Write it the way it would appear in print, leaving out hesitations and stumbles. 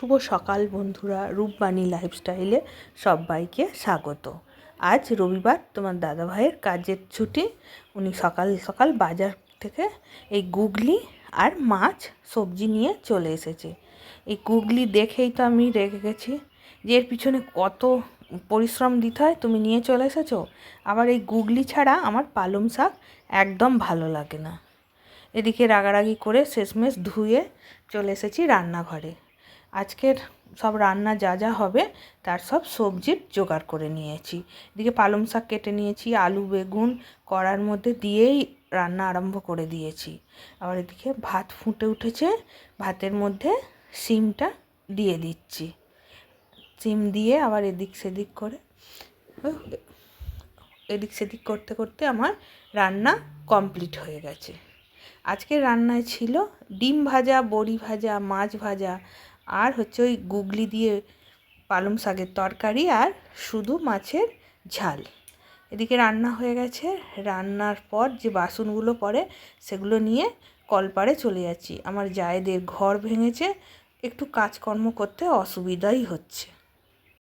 শুভ সকাল বন্ধুরা, রূপবাণী লাইফস্টাইলে সবাইকে স্বাগত। আজ রবিবার, তোমার দাদাভাইয়ের কাজের ছুটি। উনি সকাল সকাল বাজার থেকে এই গুগলি আর মাছ সবজি নিয়ে চলে এসেছে। এই গুগলি দেখেই তো আমি রেগে গেছি যে এর পিছনে কত পরিশ্রম দিতে হয়, তুমি নিয়ে চলে এসেছো। আবার এই গুগলি ছাড়া আমার পালং শাক একদম ভালো লাগে না। এদিকে রাগারাগি করে শেষমেশ ধুয়ে চলে এসেছি রান্নাঘরে। আজকের সব রান্না যা যা হবে তার সব সবজির জোগাড় করে নিয়েছি। এদিকে পালং শাক কেটে নিয়েছি, আলু বেগুন কড়ার মধ্যে দিয়েই রান্না আরম্ভ করে দিয়েছি। আবার এদিকে ভাত ফুটে উঠেছে, ভাতের মধ্যে শিমটা দিয়ে দিচ্ছি। শিম দিয়ে আবার এদিক সেদিক করতে করতে আমার রান্না কমপ্লিট হয়ে গেছে। আজকের রান্নায় ছিল ডিম ভাজা, বড়ি ভাজা, মাছ ভাজা, আর হচ্ছে ওই গুগলি দিয়ে পালং শাকের তরকারি, আর শুধু মাছের ঝাল। এদিকে রান্না হয়ে গেছে। রান্নার পর যে বাসনগুলো পড়ে সেগুলো নিয়ে কলপাড়ে চলে যাচ্ছি। আমার জায়েদের ঘর ভেঙেছে, একটু কাজকর্ম করতে অসুবিধাই হচ্ছে।